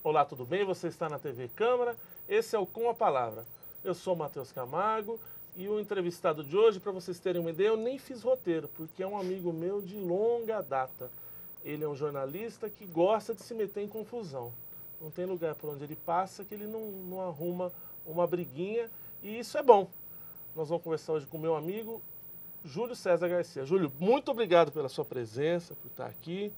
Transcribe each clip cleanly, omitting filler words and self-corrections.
Olá, tudo bem? Você está na TV Câmara. Esse é o Com a Palavra. Eu sou o Matheus Camargo e o entrevistado de hoje, para vocês terem uma ideia, eu nem fiz roteiro, porque é um amigo meu de longa data. Ele é um jornalista que gosta de se meter em confusão. Não tem lugar por onde ele passa que ele não arruma uma briguinha, e isso é bom. Nós vamos conversar hoje com o meu amigo Júlio César Garcia. Júlio, muito obrigado pela sua presença, por estar aqui.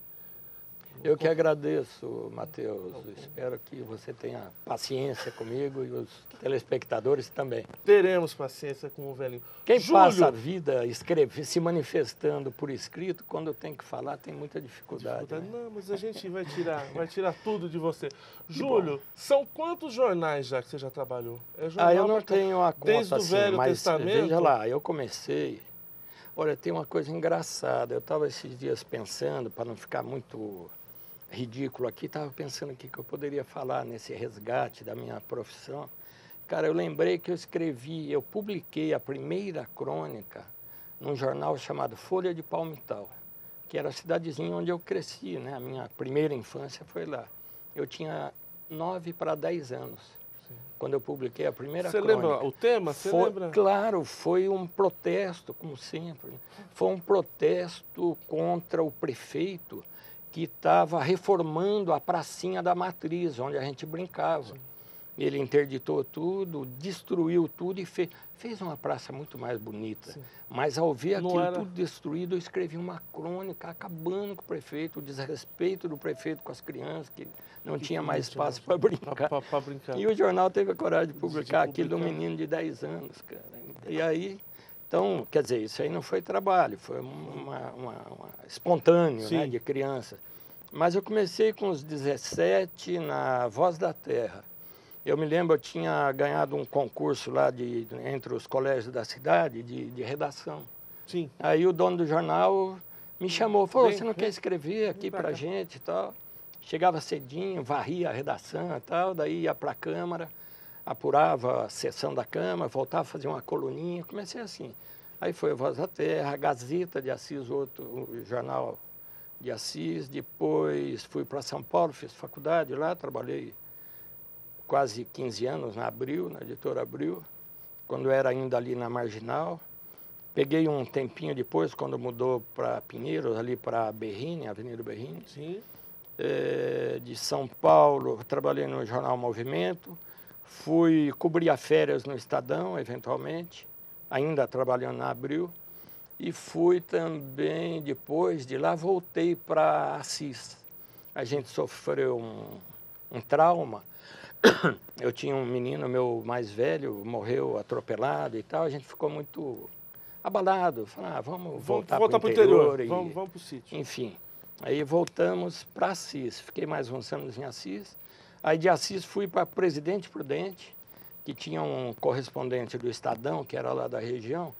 Eu que agradeço, Matheus. Espero que você tenha paciência comigo e os telespectadores também. Teremos paciência com o velhinho. Quem Júlio, passa a vida se manifestando por escrito, quando tem que falar, tem muita dificuldade. Né? Não, mas a gente vai tirar tudo de você. Júlio, são quantos jornais já que você já trabalhou? Eu não tenho a conta desde o Velho mas Testamento? Veja lá, eu comecei... Olha, tem uma coisa engraçada. Eu estava esses dias pensando, para não ficar muito ridículo aqui, estava pensando aqui que eu poderia falar nesse resgate da minha profissão. Cara, eu lembrei que eu publiquei a primeira crônica num jornal chamado Folha de Palmital, que era a cidadezinha onde eu cresci, né? A minha primeira infância foi lá. Eu tinha 9 para 10 anos, quando eu publiquei a primeira crônica. Você lembra o tema? Lembra? Claro, foi um protesto, como sempre. Foi um protesto contra o prefeito que estava reformando a pracinha da Matriz, onde a gente brincava. Sim. Ele interditou tudo, destruiu tudo e fez uma praça muito mais bonita. Sim. Mas ao ver aquilo tudo destruído, eu escrevi uma crônica acabando com o prefeito, o desrespeito do prefeito com as crianças, que não tinha mais espaço para brincar. E o jornal teve a coragem de publicar aquilo de um menino de 10 anos, cara. E aí, então, quer dizer, isso aí não foi trabalho, foi uma espontâneo, né, de criança. Mas eu comecei com os 17 na Voz da Terra. Eu me lembro, eu tinha ganhado um concurso lá entre os colégios da cidade de redação. Sim. Aí o dono do jornal me chamou, falou, você não quer escrever aqui pra gente e tal? Chegava cedinho, varria a redação e tal, daí ia para a Câmara, apurava a sessão da Câmara, voltava a fazer uma coluninha, comecei assim. Aí foi a Voz da Terra, a Gazeta de Assis, outro jornal de Assis, depois fui para São Paulo, fiz faculdade lá, trabalhei quase 15 anos na Abril, na editora Abril, quando era ainda ali na Marginal. Peguei um tempinho depois, quando mudou para Pinheiros, ali para Berrini, Avenida Berrini. Sim. De São Paulo, trabalhei no jornal Movimento, fui cobrir férias no Estadão, eventualmente, ainda trabalhando na Abril, e fui também, depois de lá, voltei para Assis. A gente sofreu um trauma. Eu tinha um menino, meu mais velho, morreu atropelado e tal, a gente ficou muito abalado. Falei, vamos voltar para o interior. Vamos para o sítio. Enfim, aí voltamos para Assis, fiquei mais uns anos em Assis. Aí de Assis fui para Presidente Prudente, que tinha um correspondente do Estadão, que era lá da região,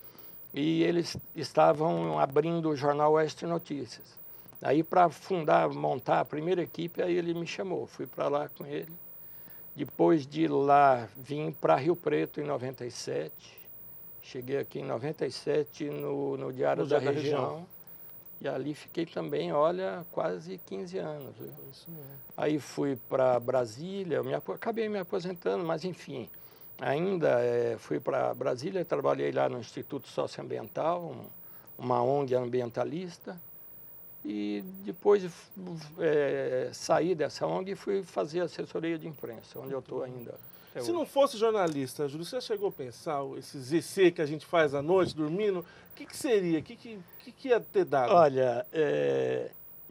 e eles estavam abrindo o jornal Oeste Notícias. Aí para montar a primeira equipe, aí ele me chamou, fui para lá com ele. Depois de lá, vim para Rio Preto em 97. Cheguei aqui em 97 no Diário da Região. E ali fiquei também, olha, quase 15 anos. Viu? Isso mesmo. Aí fui para Brasília, acabei me aposentando, mas enfim, ainda fui para Brasília, trabalhei lá no Instituto Socioambiental, uma ONG ambientalista. E depois saí dessa ONG e fui fazer assessoria de imprensa, onde eu estou ainda. Se não fosse jornalista, Júlio, você chegou a pensar esses EC que a gente faz à noite, dormindo, o que seria? O que ia ter dado? Olha,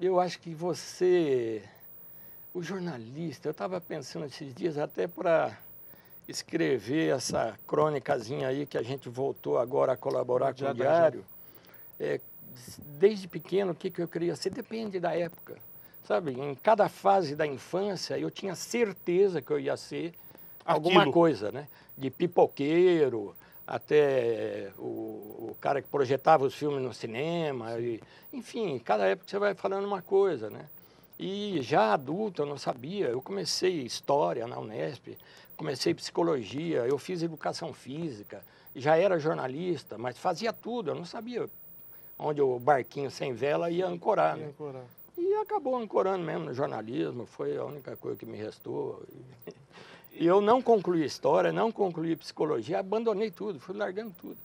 eu acho que o jornalista, eu estava pensando esses dias até para escrever essa crônicazinha aí que a gente voltou agora a colaborar com o Diário. Desde pequeno, o que eu queria ser, depende da época, sabe? Em cada fase da infância, eu tinha certeza que eu ia ser alguma coisa, né? De pipoqueiro, até o cara que projetava os filmes no cinema, enfim, cada época você vai falando uma coisa, né? E já adulto, eu não sabia, eu comecei História na Unesp, comecei Psicologia, eu fiz Educação Física, já era jornalista, mas fazia tudo, eu não sabia onde o barquinho sem vela ia ancorar, né? E acabou ancorando mesmo no jornalismo, foi a única coisa que me restou. E eu não concluí história, não concluí psicologia, abandonei tudo, fui largando tudo.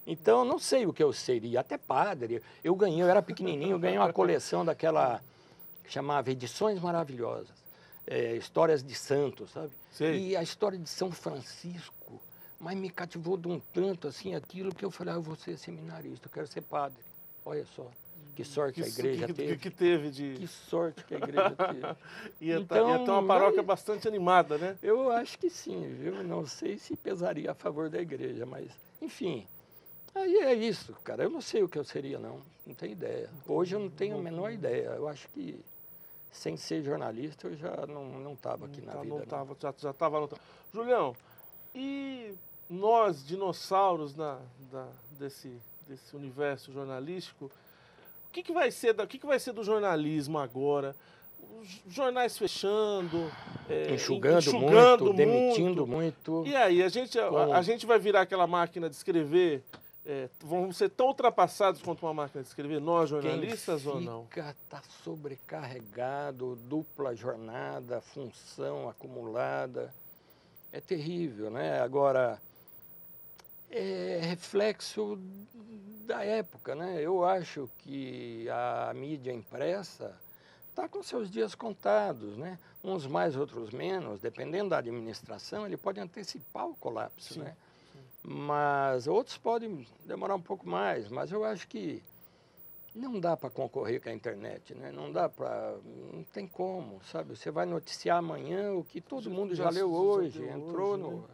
Então, eu não sei o que eu seria, até padre. Eu era pequenininho, eu ganhei uma coleção daquela que chamava Edições Maravilhosas, Histórias de Santos, sabe? Sei. E a história de São Francisco, mas me cativou de um tanto, assim, aquilo que eu falei, eu vou ser seminarista, eu quero ser padre. Olha só, que sorte a igreja teve. Que teve de... Que sorte que a igreja teve. Ia ter uma paróquia bastante animada, né? Eu acho que sim, viu? Não sei se pesaria a favor da igreja, mas, enfim... Aí é isso, cara. Eu não sei o que eu seria, não. Não tenho ideia. Hoje eu não tenho a menor ideia. Eu acho que, sem ser jornalista, eu já não estava aqui na vida. Já estava no... Julião, e nós, dinossauros desse universo jornalístico, o que vai ser do jornalismo agora? Os jornais fechando, enxugando muito, demitindo muito. E aí, a gente vai virar aquela máquina de escrever? Vamos ser tão ultrapassados quanto uma máquina de escrever, nós jornalistas ou não? Está sobrecarregado, dupla jornada, função acumulada. É terrível, né? Agora, é reflexo da época, né? Eu acho que a mídia impressa está com seus dias contados, né? Uns mais, outros menos, dependendo da administração, ele pode antecipar o colapso, sim, né? Sim. Mas outros podem demorar um pouco mais, mas eu acho que não dá para concorrer com a internet, né? Não tem como, sabe? Você vai noticiar amanhã o que todo mundo já leu hoje, entrou hoje, no... Né?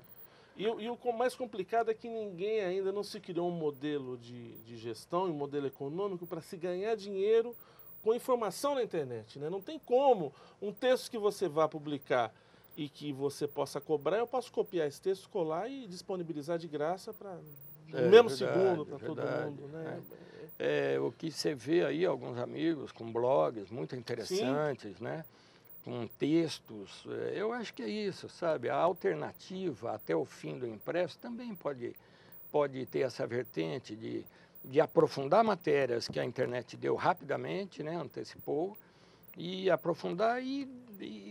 E o mais complicado é que ninguém ainda não se criou um modelo de gestão, um modelo econômico para se ganhar dinheiro com informação na internet, né? Não tem como um texto que você vá publicar e que você possa cobrar, eu posso copiar esse texto, colar e disponibilizar de graça para no mesmo segundo para todo mundo, né? O que você vê aí, alguns amigos com blogs muito interessantes, sim, né? Com textos, eu acho que é isso, sabe? A alternativa até o fim do impresso também pode ter essa vertente de aprofundar matérias que a internet deu rapidamente, né? Antecipou, e aprofundar e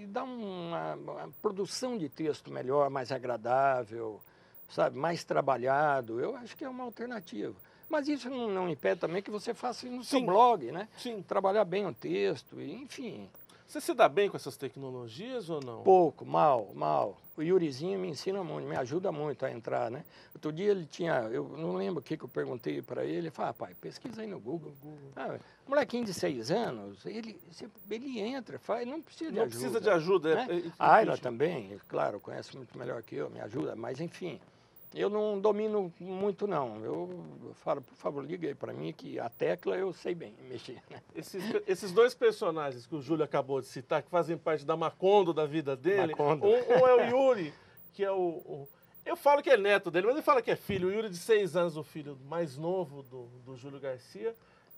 dar uma produção de texto melhor, mais agradável, sabe? Mais trabalhado. Eu acho que é uma alternativa. Mas isso não impede também que você faça no seu blog, né? Sim. Trabalhar bem o texto, enfim. Você se dá bem com essas tecnologias ou não? Pouco, mal. O Yurizinho me ensina muito, me ajuda muito a entrar, né? Outro dia ele eu não lembro o que eu perguntei para ele, ele falou, pai, pesquisa aí no Google. Molequinho de 6 anos, ele entra, não precisa de ajuda. Não precisa de ajuda. Né? A Ayla também, claro, conhece muito melhor que eu, me ajuda, mas enfim... Eu não domino muito, não. Eu falo, por favor, liga aí para mim que a tecla eu sei bem mexer. Né? Esses dois personagens que o Júlio acabou de citar, que fazem parte da Macondo da vida dele, Macondo. Um é o Yuri, que é eu falo que é neto dele, mas ele fala que é filho. O Yuri de 6 anos, o filho mais novo do Júlio Garcia,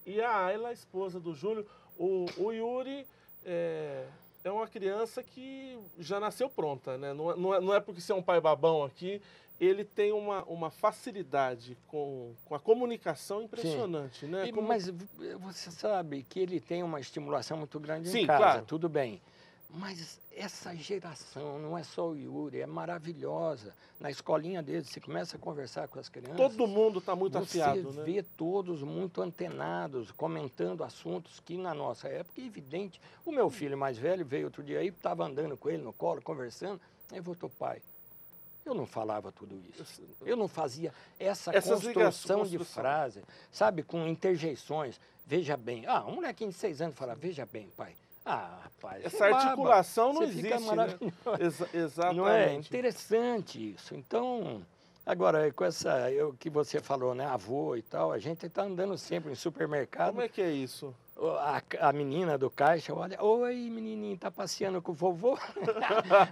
e a Ayla, a esposa do Júlio. O Yuri é uma criança que já nasceu pronta, né? Não é porque você é um pai babão aqui. Ele tem uma facilidade com a comunicação impressionante, sim, né? Mas você sabe que ele tem uma estimulação muito grande sim, em casa, claro. Tudo bem. Mas essa geração, não é só o Yuri, é maravilhosa. Na escolinha deles, você começa a conversar com as crianças. Todo mundo está muito afiado, né? Você vê todos muito antenados, comentando assuntos que na nossa época é evidente. O meu filho mais velho veio outro dia aí, estava andando com ele no colo, conversando, aí voltou, pai. Eu não falava tudo isso. Eu não fazia essa construção de frase, sabe, com interjeições. Veja bem. Um molequinho de 6 anos fala, veja bem, pai. Rapaz, essa articulação não existe, fica maravilhoso. Né? Exatamente. Não é interessante isso. Então, agora, com o que você falou, né, avô e tal, a gente está andando sempre em supermercado. Como é que é isso? A menina do caixa olha, oi menininho, tá passeando com o vovô?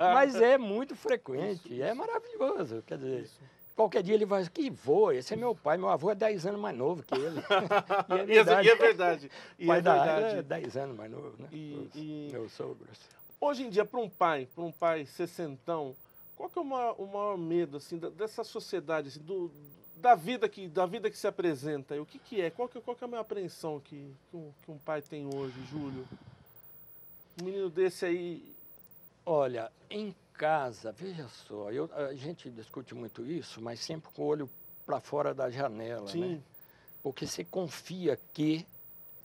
Mas é muito frequente, é maravilhoso, quer dizer, qualquer dia ele vai, que vô, esse é meu pai, meu avô é 10 anos mais novo que ele. E é verdade. O pai é 10 anos mais novo, né? Meus sogros. Hoje em dia, para um pai sessentão, qual que é o maior medo, assim, dessa sociedade, assim, da vida que se apresenta? O que é? Qual que é a maior apreensão que um pai tem hoje, Júlio? Um menino desse aí... Olha, em casa, veja só, a gente discute muito isso, mas sempre com o olho para fora da janela, Sim. né? Porque você confia que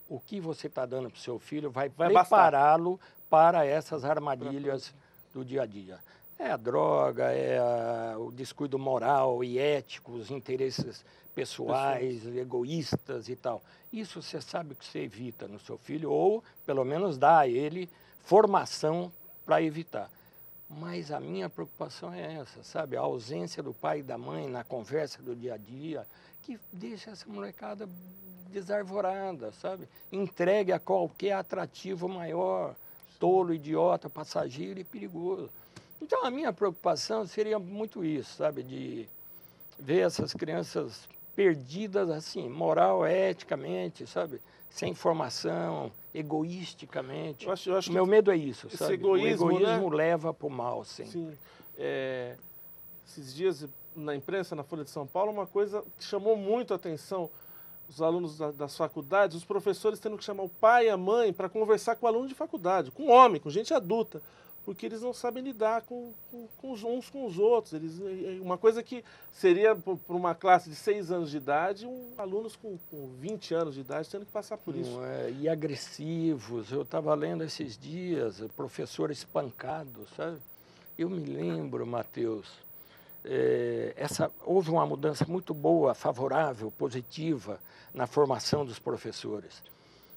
o que você está dando para o seu filho vai bastar. prepará-lo para essas armadilhas do dia a dia. É a droga, o descuido moral e ético, os interesses pessoais, egoístas e tal. Isso você sabe que você evita no seu filho, ou pelo menos dá a ele formação para evitar. Mas a minha preocupação é essa, sabe? A ausência do pai e da mãe na conversa do dia a dia, que deixa essa molecada desarvorada, sabe? Entregue a qualquer atrativo maior, tolo, idiota, passageiro e perigoso. Então, a minha preocupação seria muito isso, sabe? De ver essas crianças perdidas, assim, moral, eticamente, sabe? Sem formação, egoisticamente. Eu acho o meu medo é isso, esse sabe? egoísmo, o egoísmo né? leva para o mal, sim. Sim. Esses dias, na imprensa, na Folha de São Paulo, uma coisa que chamou muito a atenção, os alunos das faculdades, os professores tendo que chamar o pai e a mãe para conversar com o aluno de faculdade, com homem, com gente adulta, porque eles não sabem lidar uns com os outros. Uma coisa que seria para uma classe de 6 anos de idade, alunos com 20 anos de idade tendo que passar por isso. E agressivos. Eu estava lendo esses dias, professor espancado, sabe? Eu me lembro, Matheus, houve uma mudança muito boa, favorável, positiva na formação dos professores.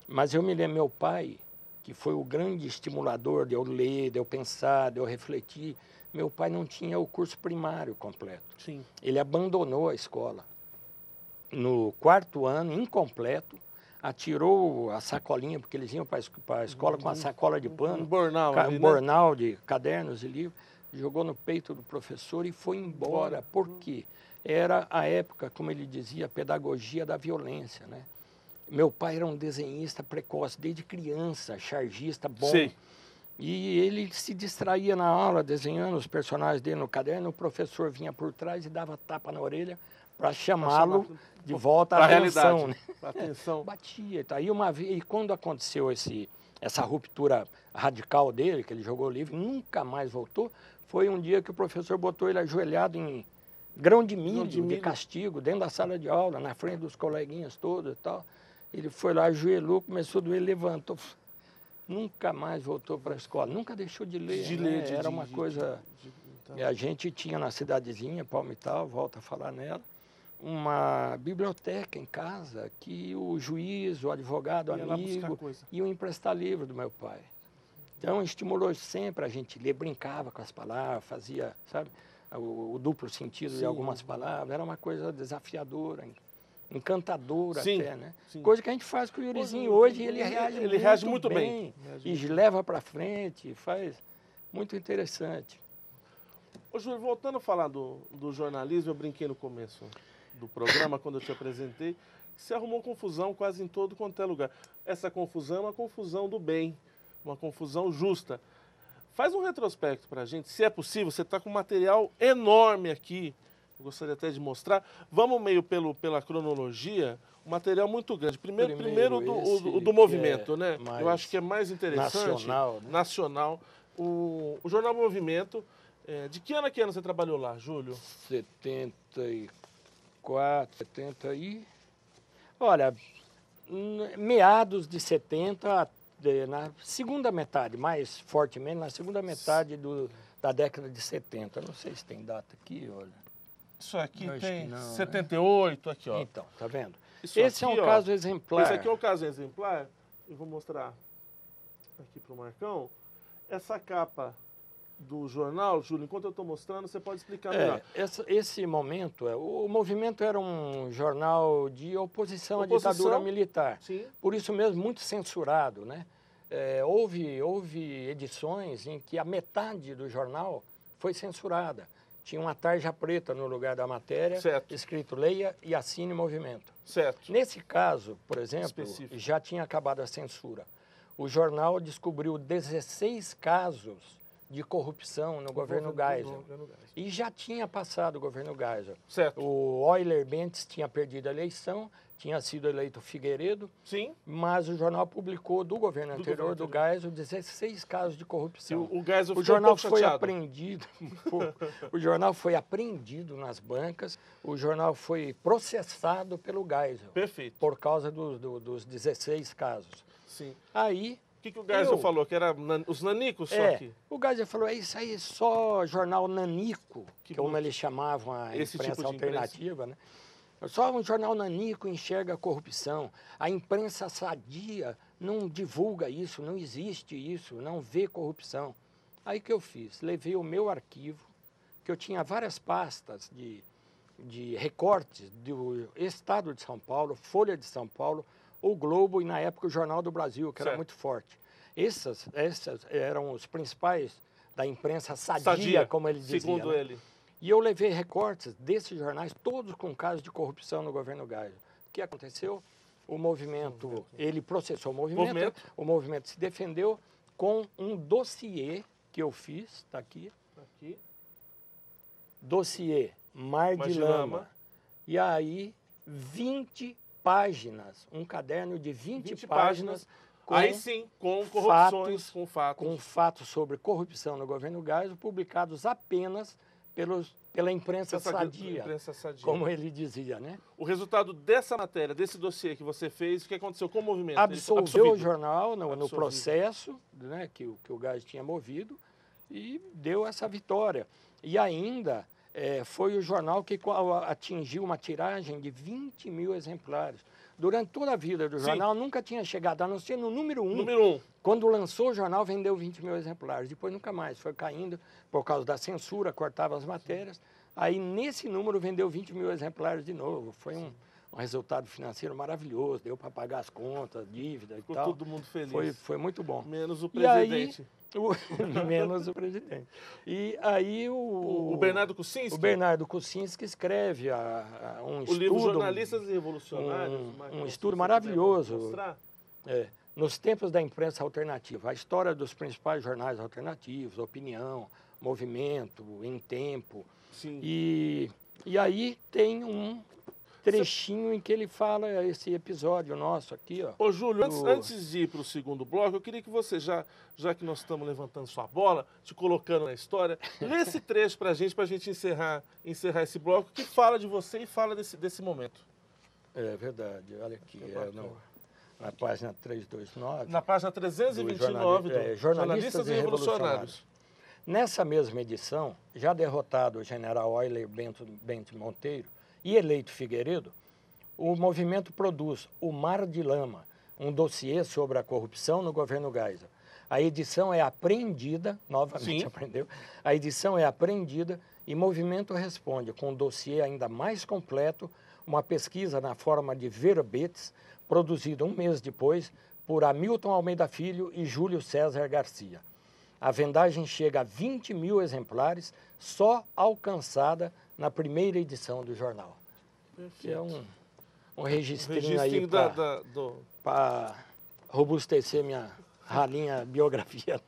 Mas eu me lembro, meu pai, que foi o grande estimulador de eu ler, de eu pensar, de eu refletir, meu pai não tinha o curso primário completo. Sim. Ele abandonou a escola. No 4º ano, incompleto, atirou a sacolinha, porque eles iam para a escola com uma sacola de pano, um bornal de cadernos e livros, jogou no peito do professor e foi embora. Por quê? Era a época, como ele dizia, a pedagogia da violência, né? Meu pai era um desenhista precoce, desde criança, chargista, bom. Sim. E ele se distraía na aula, desenhando os personagens dele no caderno, o professor vinha por trás e dava tapa na orelha para chamá-lo de volta à atenção. Né? Atenção. Batia. Tá? E quando aconteceu essa ruptura radical dele, que ele jogou livre, nunca mais voltou, foi um dia que o professor botou ele ajoelhado em grão de milho, de castigo, dentro da sala de aula, na frente dos coleguinhas todos e tal. Ele foi lá, ajoelhou, começou a doer, levantou. Nunca mais voltou para a escola. Nunca deixou de ler. Era uma coisa... A gente tinha na cidadezinha, Palmital, volta a falar nela, uma biblioteca em casa que o juiz, o advogado, o amigo, iam emprestar livro do meu pai. Então, estimulou sempre a gente ler, brincava com as palavras, fazia, sabe, o duplo sentido de algumas palavras. Era uma coisa desafiadora, encantadora até, né? Sim. Coisa que a gente faz com o Yurizinho hoje, ele reage muito bem. E leva para frente, faz muito interessante. Ô, Júlio, voltando a falar do jornalismo, eu brinquei no começo do programa, quando eu te apresentei, que você arrumou confusão quase em todo quanto é lugar. Essa confusão é uma confusão do bem, uma confusão justa. Faz um retrospecto para a gente, se é possível, você está com um material enorme aqui, eu gostaria até de mostrar. Vamos meio pela cronologia, um material muito grande. Primeiro do movimento, né? Eu acho que é mais interessante. Nacional. Né? Nacional. O Jornal Movimento. De que ano a que ano você trabalhou lá, Júlio? 74, 70 e... Olha, meados de 70, na segunda metade, mais fortemente, na segunda metade da década de 70. Não sei se tem data aqui, olha. Isso aqui tem não, 78, né? Aqui, ó. Então, tá vendo? Esse aqui, é um caso exemplar. Esse aqui é um caso exemplar. Eu vou mostrar aqui para o Marcão. Essa capa do jornal, Júlio, enquanto eu estou mostrando, você pode explicar melhor. Esse momento, o Movimento era um jornal de oposição à ditadura militar. Sim. Por isso mesmo, muito censurado, né? Houve edições em que a metade do jornal foi censurada. Tinha uma tarja preta no lugar da matéria, certo, escrito leia e assine Movimento. Certo. Nesse caso, por exemplo, já tinha acabado a censura. O jornal descobriu 16 casos de corrupção no governo Geisel. E já tinha passado o governo Geisel. Certo. O Euler Bentes tinha perdido a eleição, tinha sido eleito Figueiredo, sim, mas o jornal publicou do governo anterior, do Geisel, 16 casos de corrupção. O Geisel ficou jornal foi chateado. apreendido, o jornal foi apreendido nas bancas, o jornal foi processado pelo Geisel. Perfeito. Por causa dos 16 casos. Sim. Aí... O que o Geisel falou? Que era os nanicos só aqui? O Geisel falou, é isso aí, só jornal nanico, como eles chamavam a imprensa alternativa, né? Só um jornal nanico enxerga a corrupção. A imprensa sadia não divulga isso, não existe isso, não vê corrupção. Aí que eu fiz? Levei o meu arquivo, que eu tinha várias pastas de recortes do Estado de São Paulo, Folha de São Paulo, o Globo e, na época, o Jornal do Brasil, que era muito forte. Essas eram os principais da imprensa sadia, como ele dizia. Segundo ele. E eu levei recortes desses jornais, todos com casos de corrupção no governo Geisel. O que aconteceu? O movimento, ele processou o movimento se defendeu com um dossiê que eu fiz, está aqui. Dossiê Mar de Lama. E aí, 20 páginas, um caderno de 20 páginas com aí sim, com corrupções, com fatos sobre corrupção no governo Geisel, publicados apenas pela imprensa sadia, como ele dizia, né? O resultado dessa matéria, desse dossiê que você fez, o que aconteceu com o movimento? Absolveu o jornal no processo, né, que o Geisel tinha movido e deu essa vitória. E ainda foi o jornal que atingiu uma tiragem de 20 mil exemplares. Durante toda a vida do jornal, nunca tinha chegado, a não ser no número 1. Número 1. Quando lançou o jornal, vendeu 20 mil exemplares. Depois nunca mais. Foi caindo por causa da censura, cortava as matérias. Aí, nesse número, vendeu 20 mil exemplares de novo. Foi um resultado financeiro maravilhoso. Deu para pagar as contas, dívida e tal. Ficou todo mundo feliz. Foi muito bom. Menos o presidente. Menos o presidente. E aí o Bernardo Kucinski? O Bernardo Kucinski escreve um estudo... O livro Jornalistas e Revolucionários. Um estudo maravilhoso. Nos tempos da imprensa alternativa. A história dos principais jornais alternativos, Opinião, Movimento, Em Tempo. Sim. E aí tem um trechinho em que ele fala esse episódio nosso aqui, ó. Ô, Júlio, antes de ir para o segundo bloco, eu queria que você, já que nós estamos levantando sua bola, te colocando na história, lê esse trecho para a gente encerrar esse bloco, que fala de você e fala desse momento. É verdade, olha aqui, na página 329. Na página 329 do Jornalistas e Revolucionários. Nessa mesma edição, já derrotado o general Euler Bento Monteiro, e eleito Figueiredo, o movimento produz O Mar de Lama, um dossiê sobre a corrupção no governo Geisel. A edição é apreendida, novamente aprendeu, a edição é apreendida e o movimento responde com um dossiê ainda mais completo, uma pesquisa na forma de verbetes, produzida um mês depois por Hamilton Almeida Filho e Júlio César Garcia. A vendagem chega a 20 mil exemplares, só alcançada na primeira edição do jornal. Perfeito. Que é um registrinho aí para robustecer minha ralinha biografia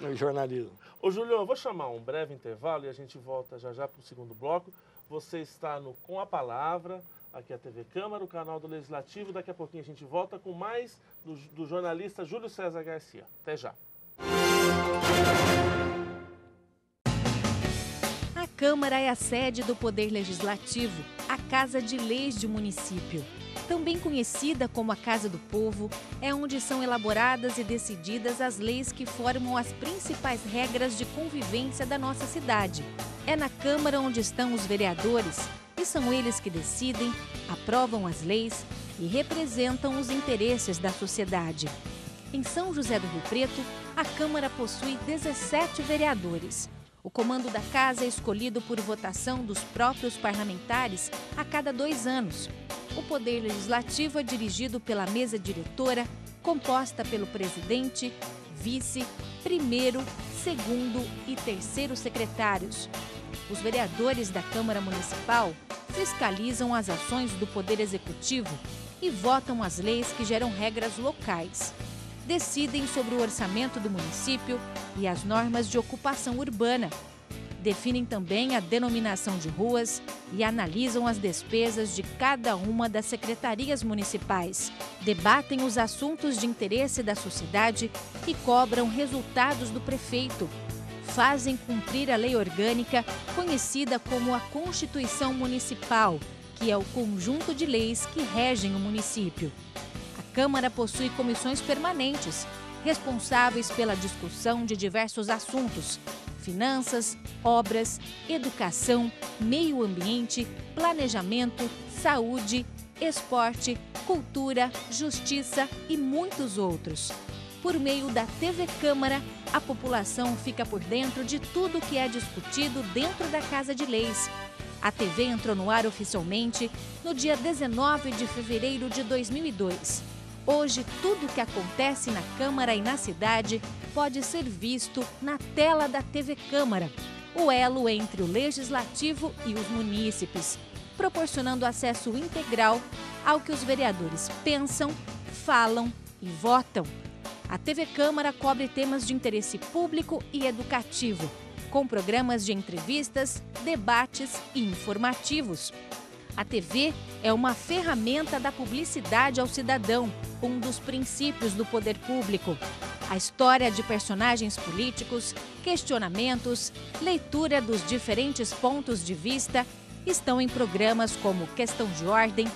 no jornalismo. Ô, Júlio, eu vou chamar um breve intervalo e a gente volta já para o segundo bloco. Você está no Com a Palavra, aqui é a TV Câmara, o canal do Legislativo. Daqui a pouquinho a gente volta com mais do jornalista Júlio César Garcia. Até já. A Câmara é a sede do Poder Legislativo, a Casa de Leis de município. Também conhecida como a Casa do Povo, é onde são elaboradas e decididas as leis que formam as principais regras de convivência da nossa cidade. É na Câmara onde estão os vereadores, e são eles que decidem, aprovam as leis e representam os interesses da sociedade. Em São José do Rio Preto, a Câmara possui 17 vereadores. O comando da casa é escolhido por votação dos próprios parlamentares a cada 2 anos. O Poder Legislativo é dirigido pela mesa diretora, composta pelo presidente, vice, primeiro, segundo e terceiro secretários. Os vereadores da Câmara Municipal fiscalizam as ações do Poder Executivo e votam as leis que geram regras locais. decidem sobre o orçamento do município e as normas de ocupação urbana. Definem também a denominação de ruas e analisam as despesas de cada uma das secretarias municipais. Debatem os assuntos de interesse da sociedade e cobram resultados do prefeito. Fazem cumprir a lei orgânica, conhecida como a Constituição Municipal, que é o conjunto de leis que regem o município. A Câmara possui comissões permanentes, responsáveis pela discussão de diversos assuntos: finanças, obras, educação, meio ambiente, planejamento, saúde, esporte, cultura, justiça e muitos outros. Por meio da TV Câmara, a população fica por dentro de tudo que é discutido dentro da Casa de Leis. A TV entrou no ar oficialmente no dia 19 de fevereiro de 2002. Hoje, tudo o que acontece na Câmara e na cidade pode ser visto na tela da TV Câmara, o elo entre o Legislativo e os munícipes, proporcionando acesso integral ao que os vereadores pensam, falam e votam. A TV Câmara cobre temas de interesse público e educativo, com programas de entrevistas, debates e informativos. A TV é uma ferramenta da publicidade ao cidadão, um dos princípios do poder público. A história de personagens políticos, questionamentos, leitura dos diferentes pontos de vista estão em programas como Questão de Ordem,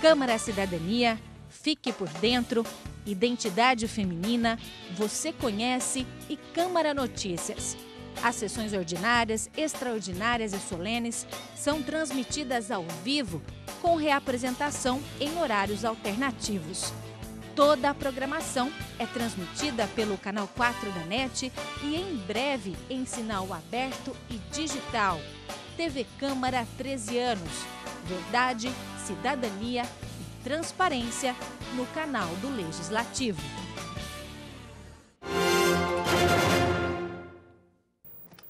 Câmara Cidadania, Fique por Dentro, Identidade Feminina, Você Conhece e Câmara Notícias. As sessões ordinárias, extraordinárias e solenes são transmitidas ao vivo, com reapresentação em horários alternativos. Toda a programação é transmitida pelo Canal 4 da NET e em breve em sinal aberto e digital. TV Câmara há 13 anos. Verdade, cidadania e transparência no canal do Legislativo.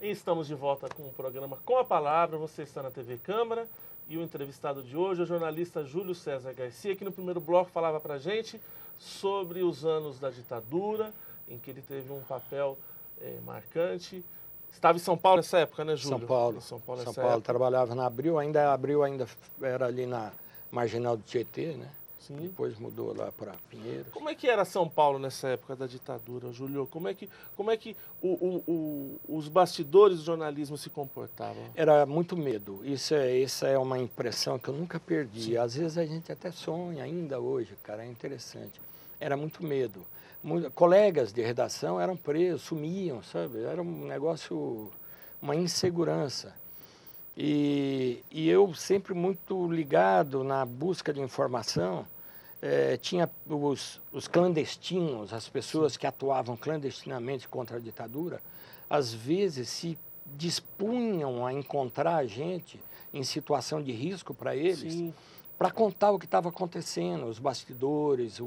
E estamos de volta com o programa Com a Palavra. Você está na TV Câmara e o entrevistado de hoje é o jornalista Júlio César Garcia, que no primeiro bloco falava para a gente sobre os anos da ditadura, em que ele teve um papel marcante. Estava em São Paulo nessa época, né, Júlio? São Paulo, trabalhava na Abril, Abril ainda era ali na Marginal do Tietê, né? Sim. Depois mudou lá para Pinheiros. Como é que era São Paulo nessa época da ditadura, Júlio? Como é que os bastidores do jornalismo se comportavam? Era muito medo. Isso é uma impressão que eu nunca perdi. Sim. Às vezes a gente até sonha ainda hoje, cara, é interessante. Era muito medo. Colegas de redação eram presos, sumiam, sabe? Era um negócio, uma insegurança. E eu sempre muito ligado na busca de informação, tinha os clandestinos, as pessoas que atuavam clandestinamente contra a ditadura, às vezes se dispunham a encontrar a gente em situação de risco para eles, para contar o que estava acontecendo, os bastidores,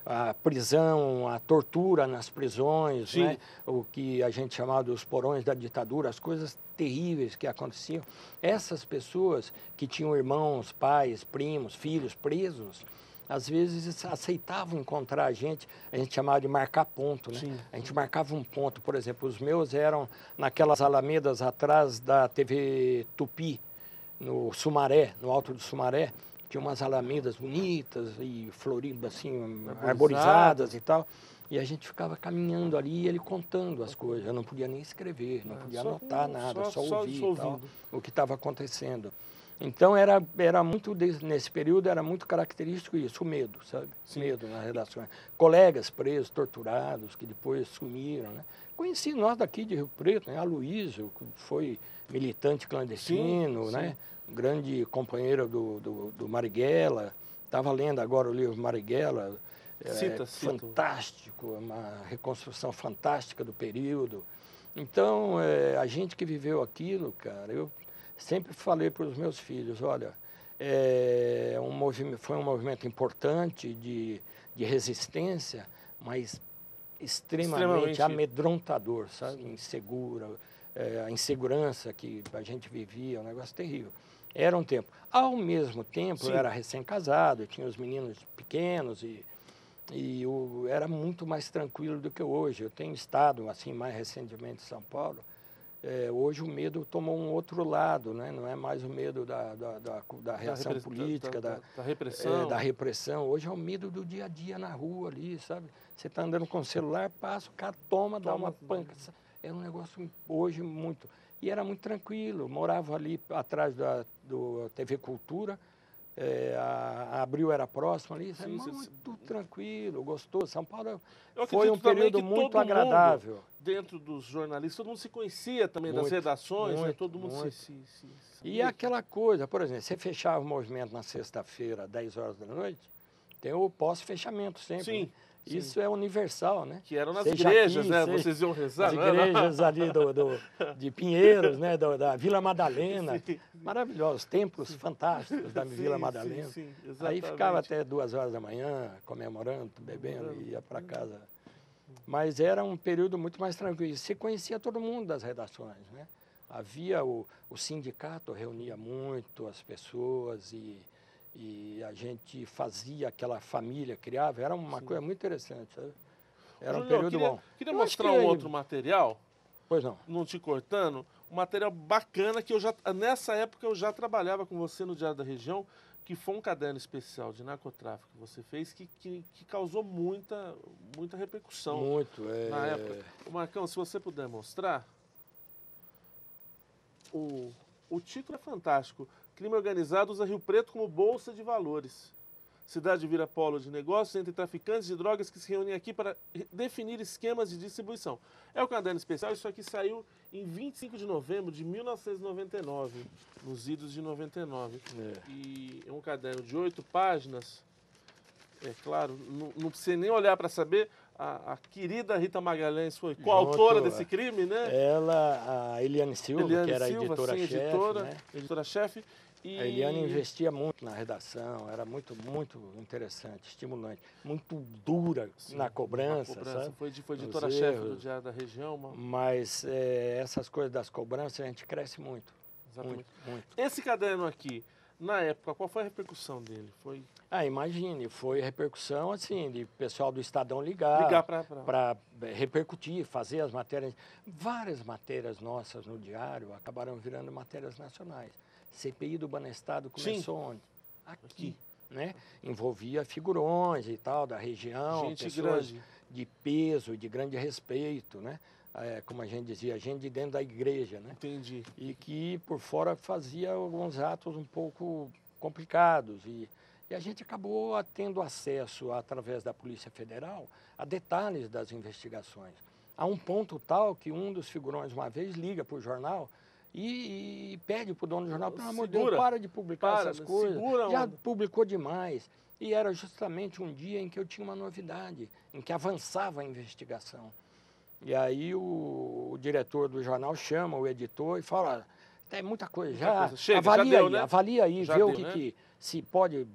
a prisão, a tortura nas prisões, né? O que a gente chamava dos porões da ditadura, as coisas terríveis que aconteciam. Essas pessoas que tinham irmãos, pais, primos, filhos presos, às vezes aceitavam encontrar a gente chamava de marcar ponto, né? Sim. A gente marcava um ponto, por exemplo, os meus eram naquelas alamedas atrás da TV Tupi, no Sumaré, no Alto do Sumaré, tinha umas alamedas bonitas e floridas, assim, arborizadas e tal. E a gente ficava caminhando ali e ele contando as coisas. Eu não podia nem escrever, não podia anotar nada, só ouvir e tal, o que estava acontecendo. Então, era muito, nesse período, era muito característico isso, o medo, sabe? Sim. Medo nas redações. Colegas presos, torturados, que depois sumiram, né? Conheci nós daqui de Rio Preto, né? Aloysio, que foi militante clandestino, né? Um grande companheiro do Marighella. Estava lendo agora o livro Marighella. Fantástico, uma reconstrução fantástica do período. Então, a gente que viveu aquilo, cara, eu sempre falei para os meus filhos, olha, foi um movimento importante de resistência, mas extremamente amedrontador, sabe? Inseguro, a insegurança que a gente vivia, um negócio terrível. Era um tempo. Ao mesmo tempo, eu era recém-casado, eu tinha os meninos pequenos era muito mais tranquilo do que hoje. Eu tenho estado, assim, mais recentemente em São Paulo. Hoje o medo tomou um outro lado, né? Não é mais o medo da reação política, da repressão. Da repressão. Hoje é o medo do dia a dia na rua ali, sabe? Você está andando com o celular, passa, o cara dá uma panca. É um negócio hoje muito... E era muito tranquilo. Morava ali atrás do TV Cultura. A Abril era próximo ali, muito tranquilo, gostoso. São Paulo foi um período muito agradável. Dentro dos jornalistas, todo mundo se conhecia também das redações, né? Todo mundo se E aquela coisa, por exemplo, você fechava o movimento na sexta-feira, 10 horas da noite, tem o pós-fechamento sempre. Sim. Né? Isso é universal, né? Que eram nas igrejas, aqui, né? Vocês iam rezar, as igrejas ali de Pinheiros, né? Da Vila Madalena. Sim. Maravilhosos, templos fantásticos da Vila Madalena. Sim, aí ficava até 2 horas da manhã, comemorando, bebendo e ia para casa. Mas era um período muito mais tranquilo. Você conhecia todo mundo das redações, né? Havia o sindicato, reunia muito as pessoas e a gente fazia aquela família, criava, era uma coisa muito interessante, sabe? Era um período bom. Queria mostrar um outro material, pois não te cortando, um material bacana que nessa época eu já trabalhava com você no Diário da Região, que foi um caderno especial de narcotráfico que você fez, que causou muita repercussão. Muito, na época. Marcão, se você puder mostrar, o título é fantástico. Crime organizado usa Rio Preto como bolsa de valores. Cidade vira polo de negócios entre traficantes de drogas que se reúnem aqui para definir esquemas de distribuição. É o caderno especial, isso aqui saiu em 25 de novembro de 1999, nos idos de 99. E é um caderno de 8 páginas. É claro, não precisa nem olhar para saber, a querida Rita Magalhães foi coautora desse crime, né? Ela, a Eliane Silva, que era a editora-chefe, né? Editora-chefe. A Eliane investia muito na redação, era muito interessante, estimulante, muito dura na cobrança, sabe? Foi editora-chefe do Diário da Região. Mas essas coisas das cobranças, a gente cresce muito. Exatamente. Muito. Esse caderno aqui, na época, qual foi a repercussão dele? Imagine, foi repercussão, assim, de pessoal do Estadão ligar para repercutir, fazer as matérias. Várias matérias nossas no Diário acabaram virando matérias nacionais. CPI do Banestado começou onde? Aqui, né? Envolvia figurões e tal, da região, gente pessoas grande, de peso, de grande respeito, né? Como a gente dizia, gente de dentro da igreja, né? Entendi. E que por fora fazia alguns atos um pouco complicados. E a gente acabou tendo acesso, através da Polícia Federal, a detalhes das investigações. A um ponto tal que um dos figurões, uma vez, liga para o jornal e pede para o dono do jornal, pelo amor de Deus, para de publicar essas coisas. Já publicou demais. E era justamente um dia em que eu tinha uma novidade, em que avançava a investigação. E aí o diretor do jornal chama o editor e fala, tem muita coisa, Chega, avalia já deu, aí, né? avalia aí, Já vê deu, o que se pode,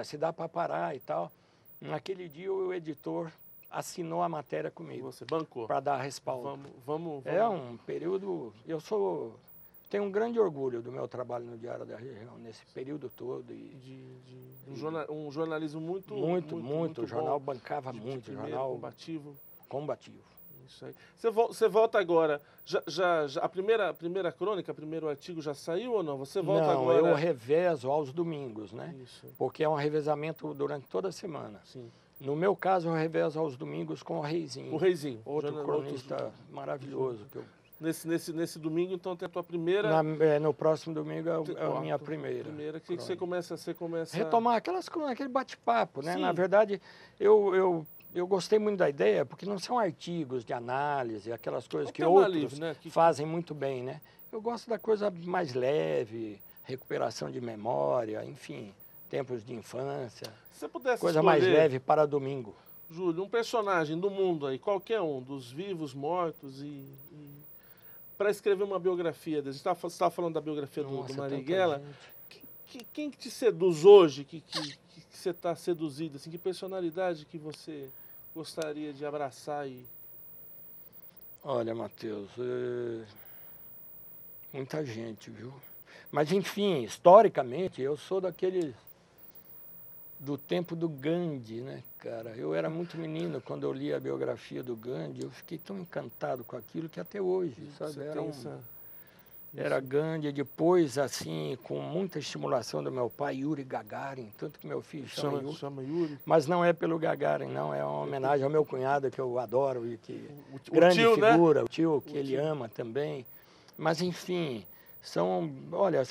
se dá para parar e tal. Naquele dia o editor assinou a matéria comigo. Você bancou. Para dar respaldo. Vamos. É um período, tenho um grande orgulho do meu trabalho no Diário da Região, nesse período todo. Um jornalismo muito o jornal bom, bancava muito, jornal combativo. Isso aí. Você volta agora, a primeira crônica, o primeiro artigo já saiu ou não? Você volta agora? Não, eu revezo aos domingos, né? Isso. Porque é um revezamento durante toda a semana. Sim. No meu caso, eu revezo aos domingos com o Reizinho. O Reizinho. Outro cronista maravilhoso. Que eu... Nesse domingo, então, tem a tua primeira... no próximo domingo é a minha primeira. Que você começa... Retomar aquele bate-papo, né? Sim. Na verdade, eu gostei muito da ideia, porque não são artigos de análise, aquelas coisas que outros fazem muito bem, né? Eu gosto da coisa mais leve, recuperação de memória, enfim, tempos de infância. Se você pudesse coisa escolher, mais leve para domingo. Júlio, um personagem do mundo aí, qualquer um, dos vivos, mortos para escrever uma biografia deles. Você estava falando da biografia do Marighella. Quem que te seduz hoje, que você está seduzido? Assim, que personalidade que você gostaria de abraçar? Olha, Matheus, muita gente, viu? Mas, enfim, historicamente, eu sou daqueles do tempo do Gandhi, né, cara? Eu era muito menino quando eu li a biografia do Gandhi, eu fiquei tão encantado com aquilo que até hoje, sabe? Era Gandhi, depois, assim, com muita estimulação do meu pai, Yuri Gagarin, tanto que meu filho chama Yuri. Mas não é pelo Gagarin, não, é uma homenagem ao meu cunhado, que eu adoro, e que grande tio, figura, né? O tio que ele ama também. Mas, enfim, são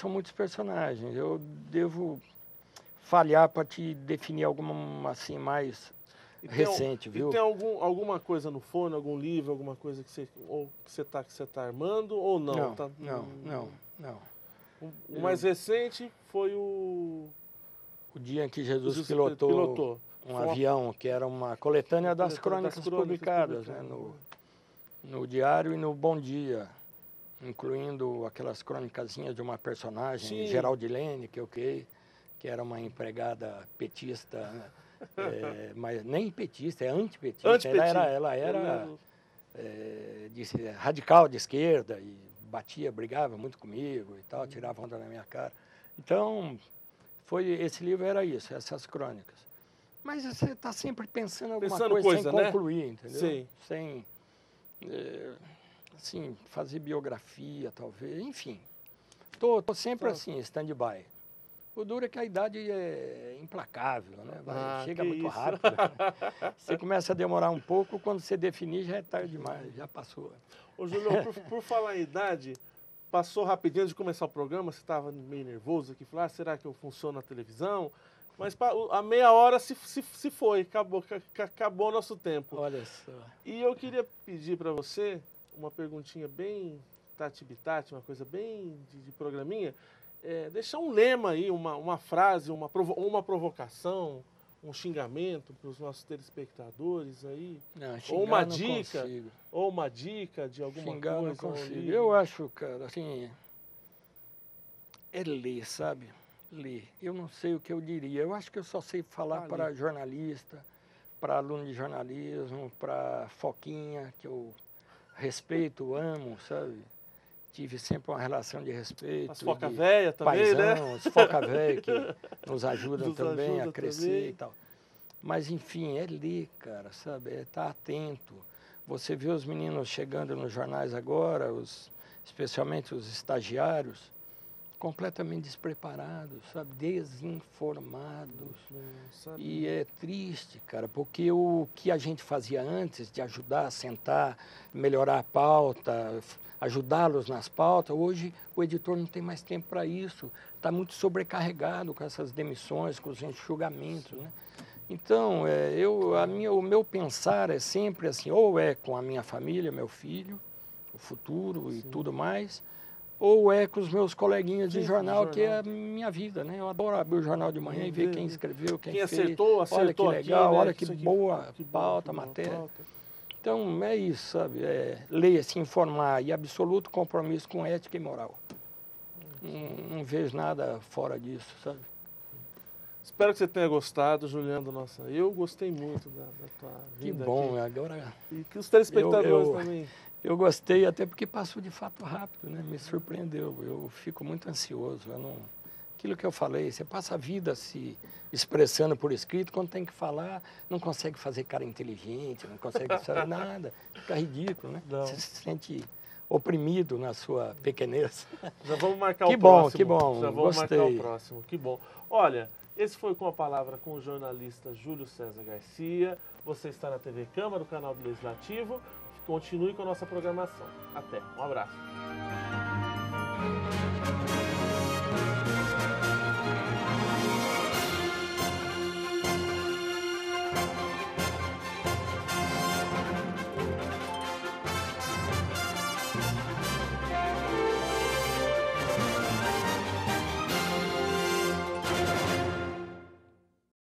muitos personagens. Eu devo falhar para te definir alguma, assim, mais recente, viu? E tem alguma coisa no fone, algum livro, alguma coisa que você tá armando ou não? Não. O mais recente foi o dia em que Jesus pilotou um avião, que era uma coletânea das crônicas publicadas, né, no Diário e no Bom Dia, incluindo aquelas crônicazinhas de uma personagem, Geraldilene, que era uma empregada petista, né? Mas nem petista, é antipetista. Ela era radical de esquerda e brigava muito comigo e tal, tirava onda na minha cara. Então, esse livro era isso, essas crônicas. Mas você está sempre pensando em alguma coisa sem concluir, entendeu? Sim. Sem, assim, fazer biografia, talvez, enfim. Tô sempre assim, stand-by. O duro é que a idade é implacável, né? Chega muito rápido. Você começa a demorar um pouco, quando você definir já é tarde demais, já passou. Ô, Julião, por falar em idade, passou rapidinho antes de começar o programa, você estava meio nervoso aqui, falou, será que eu funciono na televisão? Mas a meia hora se foi, acabou o nosso tempo. Olha só. E eu queria pedir para você uma perguntinha bem tati-bitati, uma coisa bem de programinha, deixar um lema aí, uma frase, uma provocação, um xingamento para os nossos telespectadores aí. Não, ou uma dica de alguma xingar coisa. Não consigo. Eu acho, cara, assim, é ler, sabe? Ler. Eu não sei o que eu diria. Eu acho que eu só sei falar para jornalista, para aluno de jornalismo, para foquinha, que eu respeito, amo, sabe? Tive sempre uma relação de respeito. As foca véia também, né? As foca véia que nos ajudam também a crescer e tal. Mas, enfim, é ler, cara, sabe? É estar atento. Você vê os meninos chegando nos jornais agora, especialmente os estagiários, completamente despreparados, sabe? Desinformados. E é triste, cara, porque o que a gente fazia antes de ajudar a sentar, melhorar a pauta, ajudá-los nas pautas, hoje o editor não tem mais tempo para isso, está muito sobrecarregado com essas demissões, com os enxugamentos, né? Então, o meu pensar é sempre assim, ou é com a minha família, meu filho, o futuro e tudo mais, ou é com os meus coleguinhas de jornal, que é a minha vida, né? Eu adoro abrir o jornal de manhã e ver quem escreveu, quem fez. Acertou olha que legal, aqui, né? Olha que boa pauta, matéria. Então, é isso, sabe? Ler, se informar e absoluto compromisso com ética e moral. Não vejo nada fora disso, sabe? Espero que você tenha gostado, Juliano. Eu gostei muito da tua vinda. Que bom, aqui. Agora... E que os telespectadores também. Eu gostei até porque passou de fato rápido, né? Me surpreendeu. Eu fico muito ansioso. Aquilo que eu falei, você passa a vida se expressando por escrito, quando tem que falar, não consegue fazer cara inteligente, não consegue saber nada. Fica ridículo, né? Não. Você se sente oprimido na sua pequenez. Já vamos marcar o próximo. Que bom, Já vamos gostei. marcar o próximo, que bom. Olha, esse foi Com a Palavra com o jornalista Júlio César Garcia. Você está na TV Câmara, no canal do Legislativo. Continue com a nossa programação. Até. Um abraço.